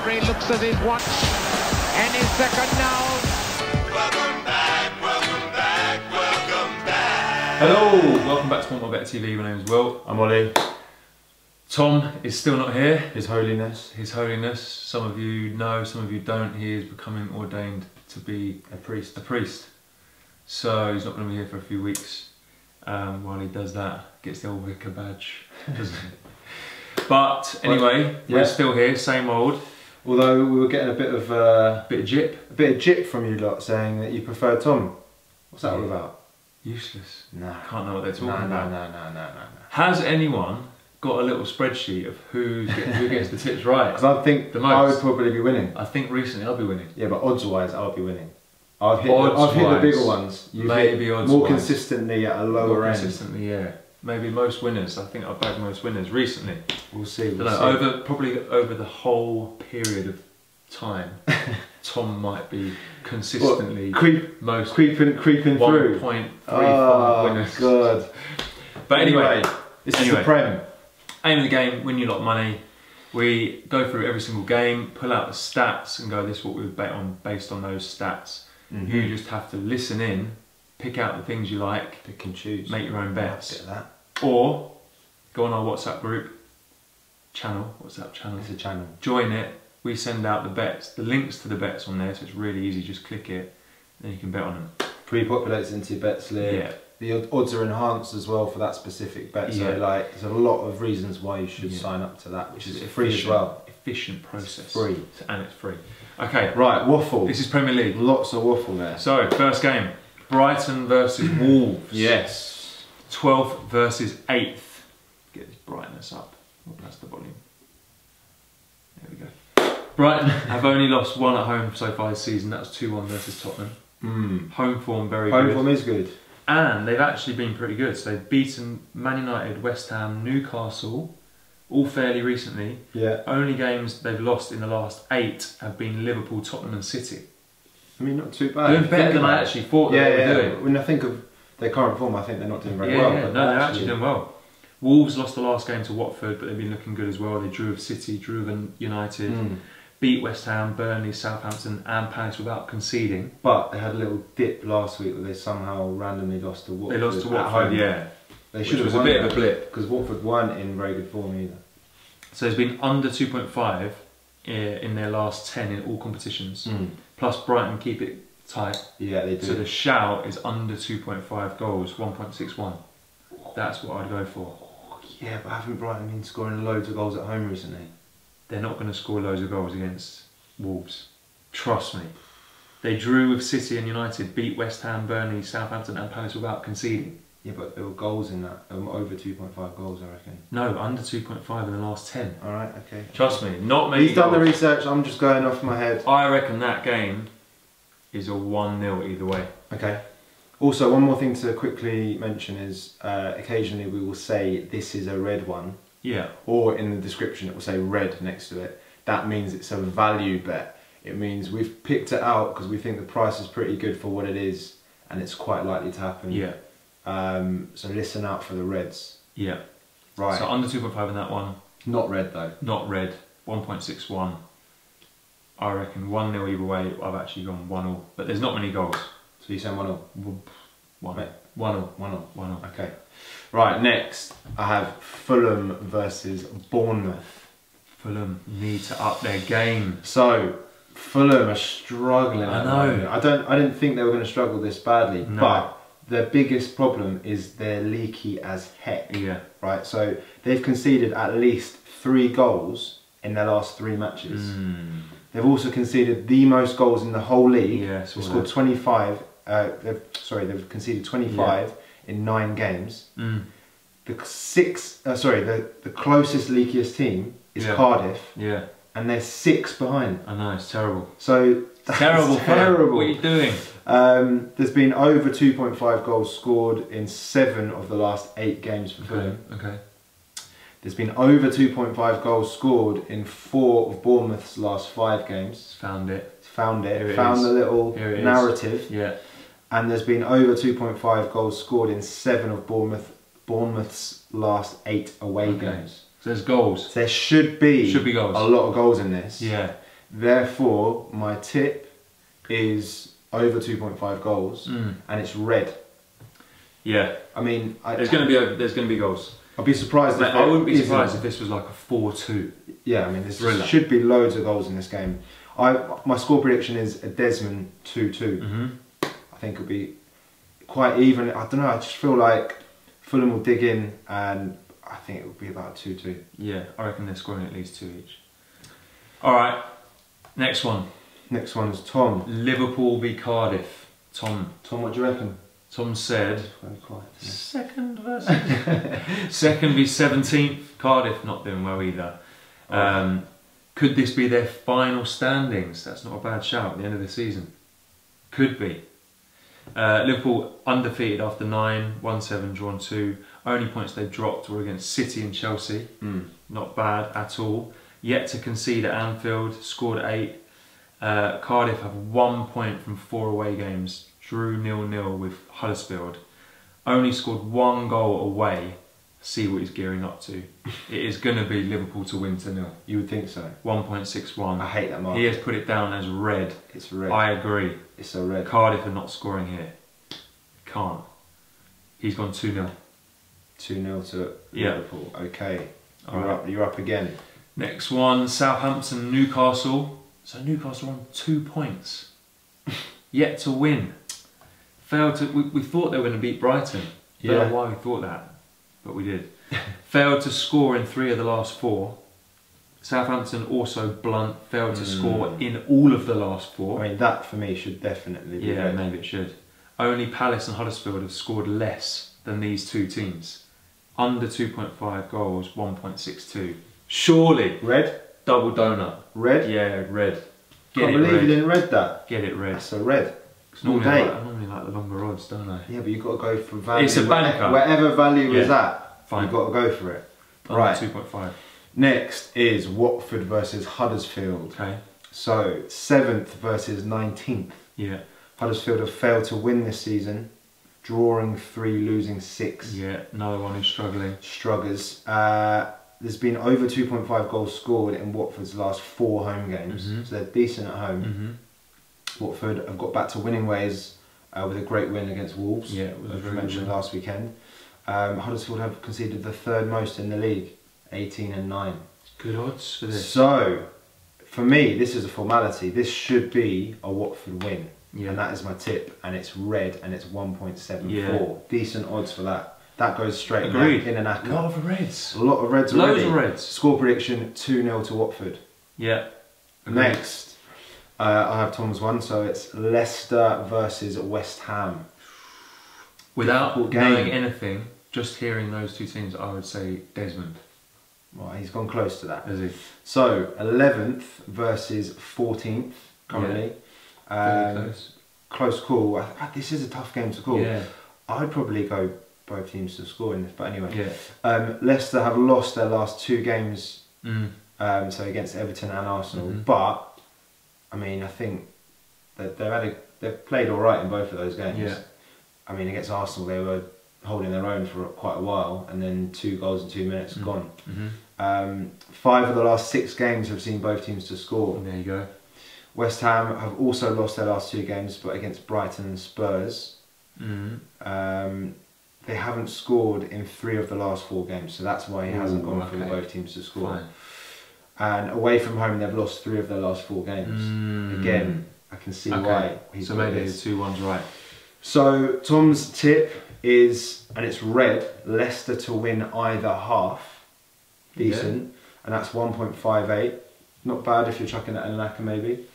referee looks at his watch and his second now. Welcome back, welcome back, welcome back. Hello, welcome back to WantMyBet TV. My name is Will. I'm Ollie. Tom is still not here. His Holiness. His Holiness. Some of you know, some of you don't. He is becoming ordained to be A priest. a priest. So he's not going to be here for a few weeks. While he does that, gets the old vicar badge, doesn't he? But anyway, we're still here, same old. Although we were getting a bit of jip from you lot saying that you prefer Tom. What's that all about? Useless. No. Can't know what they're talking about. No. Has anyone got a little spreadsheet of who gets the tips right? Because I think the most. I would probably be winning. I think recently I'll be winning. Yeah, but odds-wise, I'll be winning. I've hit the bigger ones. You've maybe hit odds more wise. consistently at a lower end. Consistently, yeah. Maybe most winners. I think I've bagged most winners recently. We'll see. Probably over the whole period of time, Tom might be consistently creeping through 1.35 winners. God. But anyway, this is the Prem. Aim of the game: win you a lot of money. We go through every single game, pull out the stats, and go, "This is what we would bet on based on those stats." You just have to listen in, pick out the things you like, Pick and choose, make your own bets, bit of that. or go on our WhatsApp group channel. WhatsApp channel. It's a channel. Join it. We send out the bets, the links to the bets on there, so it's really easy. Just click it, then you can bet on them. Pre-populates into your bet slip. Yeah. The odds are enhanced as well for that specific bet. So like, there's a lot of reasons why you should sign up to that, which is free as well. Efficient process. It's free. And it's free. Okay. Right, waffle. This is Premier League. Lots of waffle there. So, first game. Brighton versus Wolves. Yes. 12th versus 8th. Get this brightness up. Oh, that's the volume. There we go. Brighton have only lost one at home so far this season. That was 2-1 versus Tottenham. Home form very good. Home form is good. And they've actually been pretty good. So they've beaten Man United, West Ham, Newcastle, all fairly recently. Yeah. Only games they've lost in the last 8 have been Liverpool, Tottenham and City. I mean, not too bad. Doing better than I actually thought they were doing. When I think of their current form, I think they're not doing very well. Yeah, no, they're actually doing well. Wolves lost the last game to Watford, but they've been looking good as well. They drew with City, drew with United, beat West Ham, Burnley, Southampton and Palace without conceding. But they had a little dip last week where they somehow randomly lost to Watford. They lost to Watford, yeah. They should have won. Which was a bit of a blip. Because Watford weren't in very good form either. So there's been under 2.5 in their last 10 in all competitions. Plus Brighton keep it tight. Yeah, they do. So the shout is under 2.5 goals, 1.61. That's what I'd go for. Yeah, but haven't Brighton been scoring loads of goals at home recently? They're not going to score loads of goals against Wolves. Trust me. They drew with City and United, beat West Ham, Burnley, Southampton and Palace without conceding. Yeah, but there were goals in that. Over 2.5 goals, I reckon. No, under 2.5 in the last 10. Alright, okay. Trust me, not many He's done goals. the research, I'm just going off my head. I reckon that game is a 1-0 either way. Okay. Also, one more thing to quickly mention is occasionally we will say this is a red one. Yeah. Or in the description it will say red next to it. That means it's a value bet. It means we've picked it out because we think the price is pretty good for what it is and it's quite likely to happen. Yeah. So listen out for the reds. Yeah. Right. So under 2.5 in that one. Not red though. Not red. 1.61. I reckon 1-0 either way. I've actually gone 1-0. But there's not many goals. So you're saying 1-0? 1-0. 1-0. Okay. Right, next I have Fulham versus Bournemouth. Fulham need to up their game. So Fulham are struggling. I know. I didn't think they were going to struggle this badly, but their biggest problem is they're leaky as heck. Yeah. Right. So they've conceded at least 3 goals in their last 3 matches. They've also conceded the most goals in the whole league. Yeah. They've scored 25. They've conceded 25 in 9 games. The closest leakiest team is Cardiff. Yeah. And they're 6 behind. I know, it's terrible. So that's terrible. What are you doing? There's been over 2.5 goals scored in 7 of the last 8 games for Fulham. Okay. There's been over 2.5 goals scored in 4 of Bournemouth's last 5 games. Found it. Found the little narrative. Yeah. And there's been over 2.5 goals scored in 7 of Bournemouth's last 8 away games. So there's goals. There should be goals. a lot of goals in this. Yeah. Therefore, my tip is over 2.5 goals, and it's red. Yeah. I mean, there's going to be goals. I'd be surprised. I wouldn't be surprised if this was like a 4-2. Yeah, I mean, there should be loads of goals in this game. My score prediction is a Desmond 2-2. I think it'll be quite even. I don't know. I just feel like Fulham will dig in, and I think it will be about 2-2. Yeah, I reckon they're scoring at least 2 each. All right, next one. Next one's Tom. Liverpool v Cardiff. Tom, what do you reckon? Tom said Very quiet, second versus second v 17th. Cardiff not doing well either. Could this be their final standings? That's not a bad shout at the end of the season. Could be. Liverpool undefeated after 9, won 7, drawn 2. Only points they've dropped were against City and Chelsea. Not bad at all. Yet to concede at Anfield, scored 8. Cardiff have 1 point from 4 away games. Drew 0-0 with Huddersfield. Only scored 1 goal away. See what he's gearing up to. It is going to be Liverpool to win 2-0. You would think so. 1.61. I hate that mark. He has put it down as red. It's red. I agree. It's a red. Cardiff are not scoring here. Can't. He's gone 2-0. 2-0 to Liverpool. Okay. You're up again. Next one, Southampton, Newcastle. So Newcastle on 2 points. Yet to win. Failed to. We thought they were going to beat Brighton. Don't know why we thought that, but we did. Failed to score in 3 of the last 4. Southampton also blunt. Failed to score in all of the last 4. I mean, that for me should definitely be red. Maybe it should. Only Palace and Huddersfield have scored less than these 2 teams. Under 2.5 goals, 1.62. Surely. Red? Double donut. Red? Yeah, red. Can't believe you didn't read that. Get it red. That's a red. Normally I normally like the longer odds, don't I? Yeah, but you've got to go for value. It's a banker. Whatever value is that, fine. You've got to go for it. Right. 2.5. Next is Watford versus Huddersfield. Okay. So, 7th versus 19th. Yeah. Huddersfield have failed to win this season. Drawing 3, losing 6. Yeah, another one who's struggling. Struggles. There's been over 2.5 goals scored in Watford's last 4 home games. So they're decent at home. Watford have got back to winning ways with a great win against Wolves, as we mentioned last weekend. Huddersfield have conceded the 3rd most in the league, 18 and 9. Good odds for this. So, for me, this is a formality. This should be a Watford win. And that is my tip, and it's red, and it's 1.74. Decent odds for that. That goes straight in an acca. A lot of reds. A lot of reds already. Loads of reds. Score prediction 2-0 to Watford. Yeah. Agreed. Next. I have Tom's one, so it's Leicester versus West Ham. Without knowing anything, just hearing those 2 teams, I would say Desmond. Well, he's gone close to that. Has he? So, 11th versus 14th currently. Close call. This is a tough game to call. Yeah. I'd probably go both teams to score in this, but anyway. Leicester have lost their last 2 games, so against Everton and Arsenal, but I mean, I think that they've played all right in both of those games. Yeah. I mean, against Arsenal, they were holding their own for quite a while, and then 2 goals in 2 minutes gone. 5 of the last 6 games have seen both teams to score. There you go. West Ham have also lost their last 2 games, but against Brighton and Spurs. They haven't scored in 3 of the last 4 games, so that's why he hasn't gone for both teams to score. Fine. And away from home, they've lost 3 of their last 4 games. Again, I can see why he's so maybe the 2 ones right. So Tom's tip is, and it's red, Leicester to win either half. Decent, and that's 1.58. Not bad if you're chucking that in an acca maybe.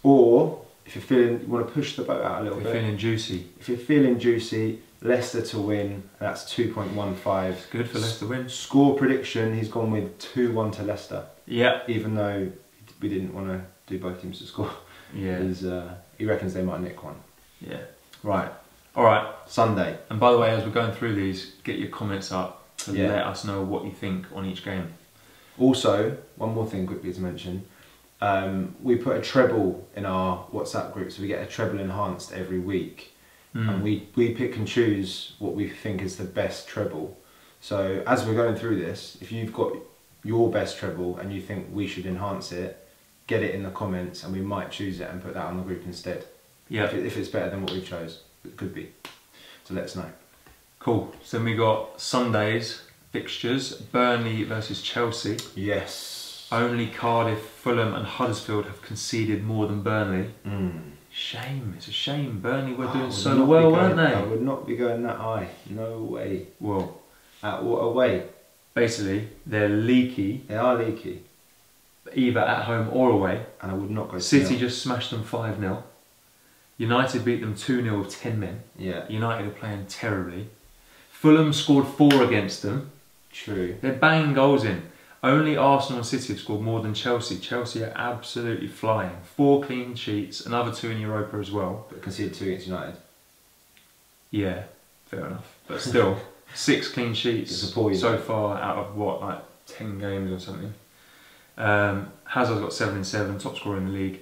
Or if you're feeling, you want to push the boat out a little bit. Feeling juicy. If you're feeling juicy, Leicester to win, that's 2.15. It's good for Leicester win. Score prediction, he's gone with 2-1 to Leicester. Yeah. Even though we didn't want to do both teams to score. Yeah. He reckons they might nick one. Yeah. Right. Alright. Sunday. And by the way, as we're going through these, get your comments up to let us know what you think on each game. Also, one more thing quickly to mention. We put a treble in our WhatsApp group, so we get a treble enhanced every week. And we pick and choose what we think is the best treble. So as we're going through this, if you've got your best treble and you think we should enhance it, get it in the comments, and we might choose it and put that on the group instead. Yeah. If it's better than what we've chose, it could be. So let us know. Cool. So then we got Sunday's fixtures. Burnley versus Chelsea. Yes. Only Cardiff, Fulham and Huddersfield have conceded more than Burnley. Shame. It's a shame. Burnley were doing so well, weren't they? I would not be going that high. No way. Well, At what away? basically, they're leaky, They are leaky. either at home or away. And I would not go City to just smashed them 5-0. United beat them 2-0 with 10 men. Yeah, United are playing terribly. Fulham scored 4 against them. true. They're banging goals in. Only Arsenal and City have scored more than Chelsea. Chelsea are absolutely flying. 4 clean sheets, another 2 in Europa as well. But conceded 2 against United. Yeah, fair enough. But still, 6 clean sheets It's a poor so far out of what, like 10 games or something. Hazard's got 7 in 7, top scorer in the league.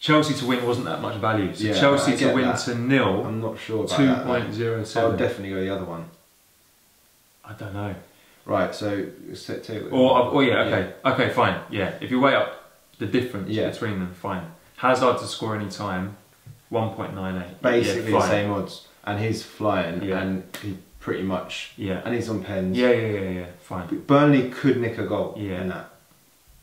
Chelsea to win wasn't that much value. So Yeah, Chelsea I to get win that. to nil, I'm not sure about that. 2.07. I would definitely go the other one. I don't know. Right, so set to Or yeah, okay. Okay, fine. Yeah, if you weigh up the difference Yeah. between them, fine. Hazard to score any time, 1.98. basically yeah, the fine. same odds, and he's flying, Yeah. and he pretty much, Yeah. and he's on pens. Yeah, fine. Burnley could nick a goal Yeah. in that.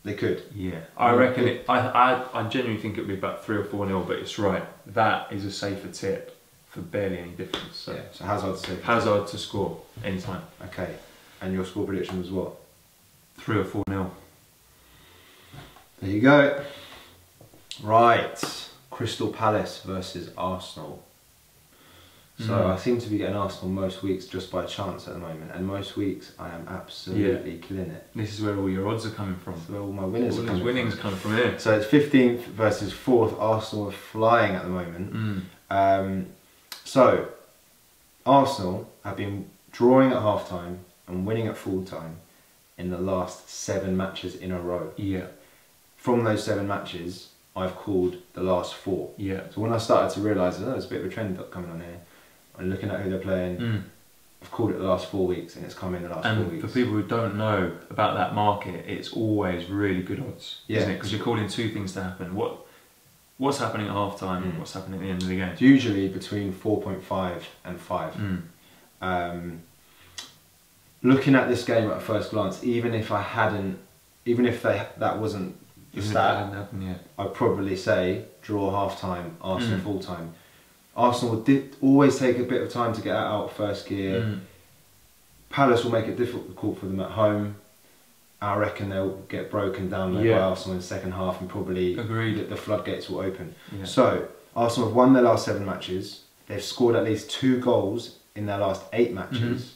They could. Yeah, I reckon it. I genuinely think it would be about 3 or 4-0, but it's right. That is a safer tip for barely any difference. So Yeah. So Hazard to save. Hazard to score anytime, Okay. And your score prediction was what? 3 or 4-0. There you go. Right. Crystal Palace versus Arsenal. So I seem to be getting Arsenal most weeks just by chance at the moment, and most weeks I am absolutely killing it. This is where all your odds are coming from. That's where all my winners All are these coming winnings from. come from here. So it's 15th versus 4th. Arsenal are flying at the moment. So Arsenal have been drawing at half time and winning at full time in the last 7 matches in a row. Yeah, From those 7 matches, I've called the last 4. yeah. So when I started to realise, there's a bit of a trend coming on here, and looking at who they're playing, I've called it the last 4 weeks, and it's come in the last 4 And weeks. for people who don't know about that market, it's always really good odds, isn't it? Because you're calling 2 things to happen. What's happening at half time and what's happening at the end of the game. It's usually between 4.5 and 5. Looking at this game at first glance, even if that wasn't the Even if that stat, hadn't happened yet. I'd probably say draw half time, Arsenal full time. Arsenal did always take a bit of time to get out first gear. Palace will make it difficult for them at home. I reckon they'll get broken down by Arsenal in the second half, and probably the floodgates will open. Yeah. So Arsenal have won their last 7 matches. They've scored at least 2 goals in their last 8 matches,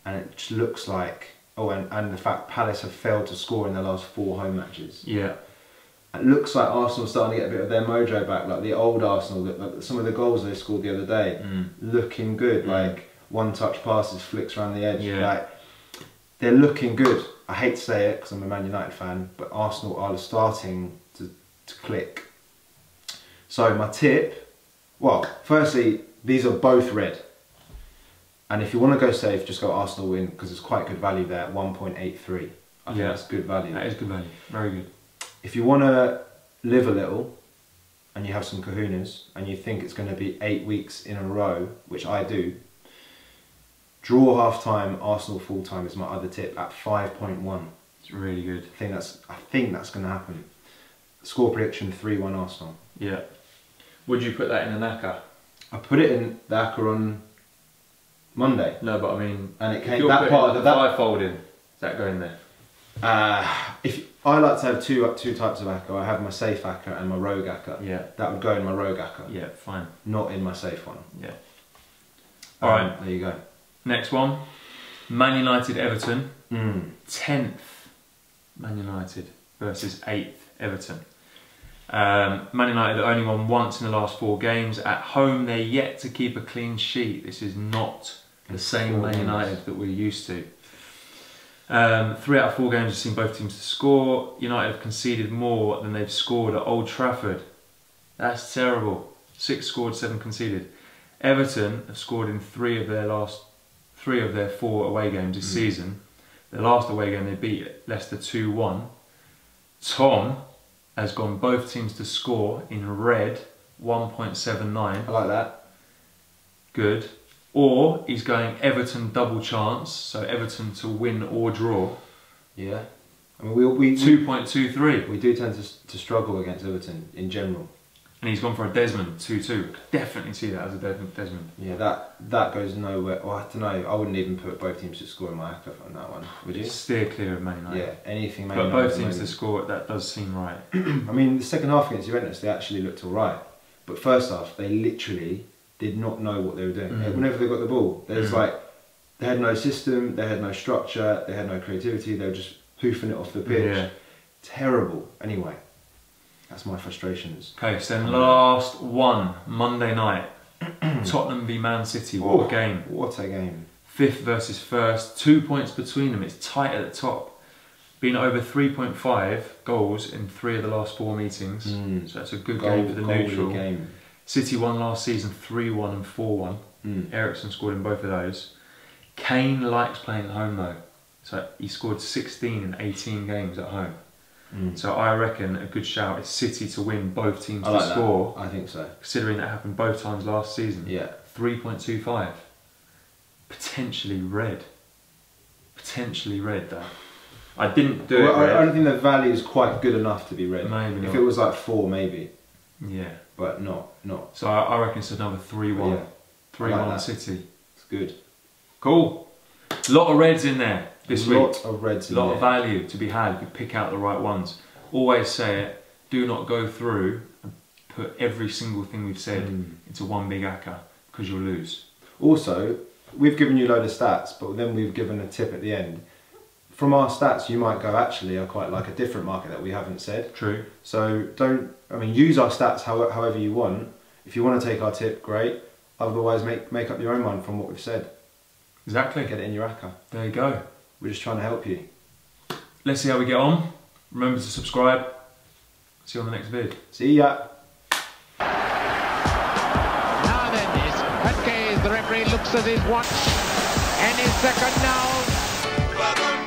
and it just looks like and the fact Palace have failed to score in their last 4 home matches. Yeah. It looks like Arsenal are starting to get a bit of their mojo back, like the old Arsenal. Like some of the goals they scored the other day, looking good. Like one-touch passes, flicks around the edge. Yeah. Like they're looking good. I hate to say it because I'm a Man United fan, but Arsenal are starting to click. So my tip, well, firstly, these are both red. And if you want to go safe, just go Arsenal win, because it's quite good value there at 1.83. I think that's good value. That is good value. Very good. If you want to live a little and you have some kahunas and you think it's going to be 8 weeks in a row, which I do, draw half time, Arsenal full time is my other tip at 5.1. It's really good. I think that's going to happen. Score prediction 3-1 Arsenal. Yeah. Would you put that in an ACCA? I put it in the ACCA on Monday. No, but I mean, and it if came you're that putting part the of that. 5-fold in, is that going there? If I like to have two types of ACCA. I have my safe ACCA and my rogue ACCA. Yeah. That would go in my rogue ACCA. Yeah, fine. Not in my safe one. Yeah. All right. There you go. Next one. Man United Everton. 10th Man United versus 8th Everton. Man United have only won once in the last 4 games. At home, they're yet to keep a clean sheet. This is not the same Man United that we're used to. 3 out of 4 games have seen both teams to score. United have conceded more than they've scored at Old Trafford. That's terrible. 6 scored, 7 conceded. Everton have scored in 3 of their 4 away games this season. The last away game they beat Leicester 2-1. Tom, has gone both teams to score in red, 1.79. I like that. Good. Or he's going Everton double chance, so Everton to win or draw. Yeah. I mean, we 2.23. we do tend to struggle against Everton in general. And he's gone for a Desmond, 2-2. Definitely see that as a Desmond. Yeah, that goes nowhere. Well, I don't know. I wouldn't even put both teams to score in my account on that one. Would you? Steer clear of Man United. Yeah, anything Man But United. both teams to score, that does seem right. I mean, the second half against Juventus, they actually looked alright. But first half, they literally did not know what they were doing. Whenever they got the ball, there's like, they had no system, they had no structure, they had no creativity, they were just hoofing it off the pitch. Yeah. Terrible. Anyway, that's my frustrations. Okay, so then last one, Monday night. Tottenham v Man City, what a game. What a game. 5th versus 1st, 2 points between them, it's tight at the top. Been over 3.5 goals in 3 of the last 4 meetings, so that's a good game for the neutral. Game. City won last season 3-1 and 4-1. Eriksen scored in both of those. Kane likes playing at home though, so he scored 16 in 18 games at home. So I reckon a good shout is City to win, both teams to score. I think so. Considering that happened both times last season. Yeah. 3.25. Potentially red. Potentially red that. I didn't do it red. I don't think the value is quite good enough to be red. Maybe not. If it was like 4, maybe. Yeah. But not. So I reckon it's another 3-1. Yeah. 3-1 like City. It's good. Cool. A lot of reds in there this week. A lot of reds in there. A lot of value to be had if you pick out the right ones. Always say it, do not go through and put every single thing we've said into one big acca, because you'll lose. Also, we've given you a load of stats, but then we've given a tip at the end. From our stats, you might go, actually, I quite like a different market that we haven't said. True. So use our stats however you want. If you want to take our tip, great. Otherwise, make up your own mind from what we've said. Exactly. Get it in your acca. There you go. We're just trying to help you. Let's see how we get on. Remember to subscribe. See you on the next vid. See ya. Now then, the referee looks at his watch and his second now. Welcome